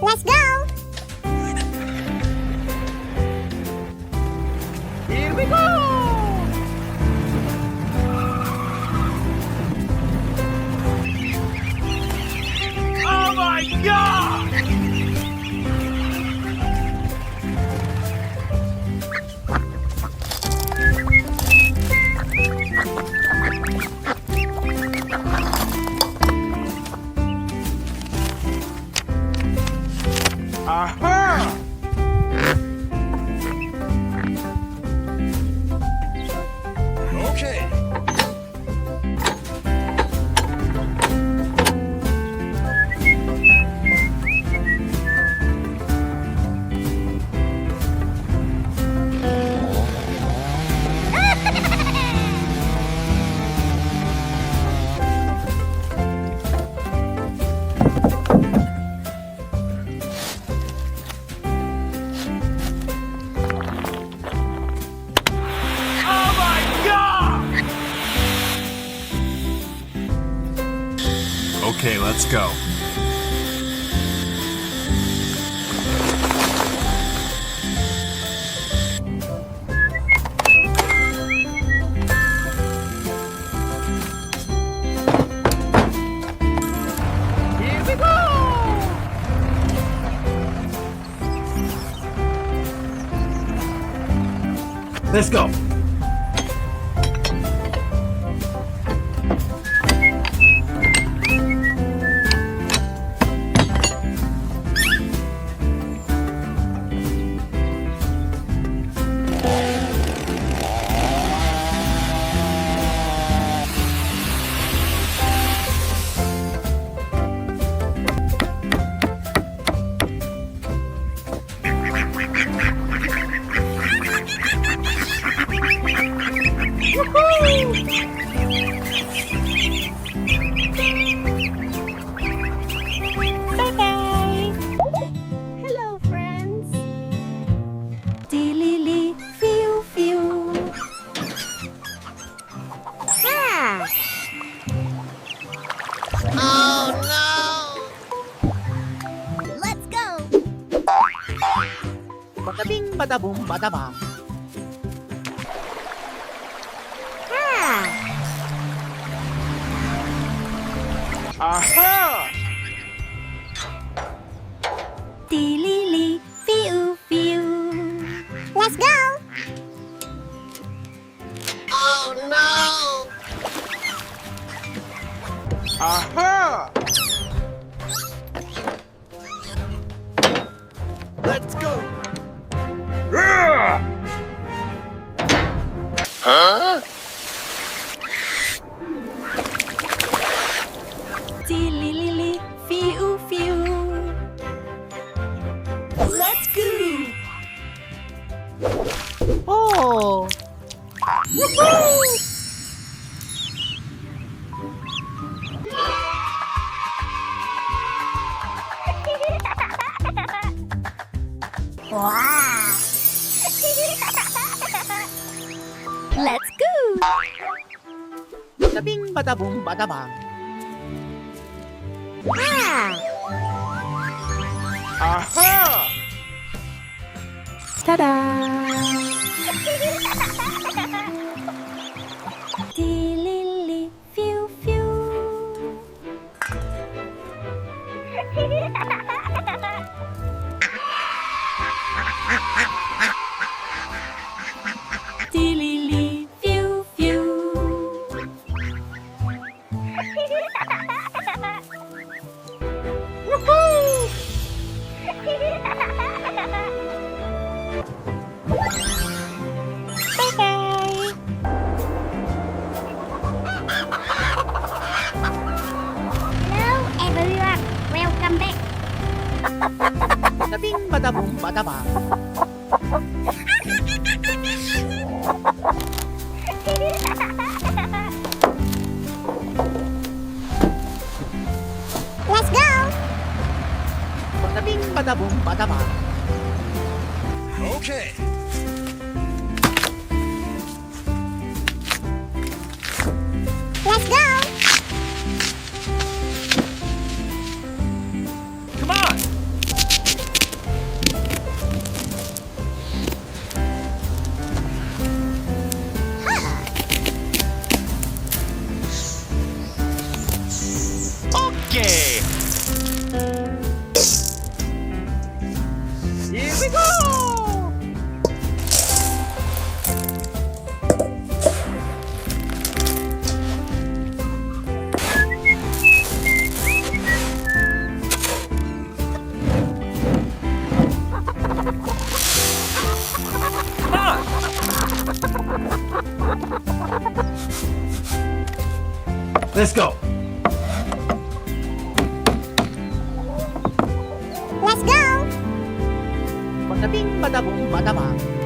Let's go! Here we go! Oh my God! Aha! Okay. Oh my God! Okay, let's go. Here we go! Let's go. Bye-bye! Hello, friends! Dilly feel feel. Ah! Oh no! Let's go! Badabing badabong badabang. Ah! Aha! Dilly feel feel. Let's go! Oh no! Aha! Let's go! Huh? Dilly feel feel. Let's go! Oh! Wow! Let's go! Badabing badabong badabang. Ah! Aha! Ta-da! Dilly feel feel. Dilly feel feel. Woohoo! Bye-bye! Hello everyone, welcome back. Badabing badabong badabang. Let's go! Badabing badabong badabang. Okay. Let's go! Here we go! Let's go. Let's go. Bada bing, bada boom, bada bang.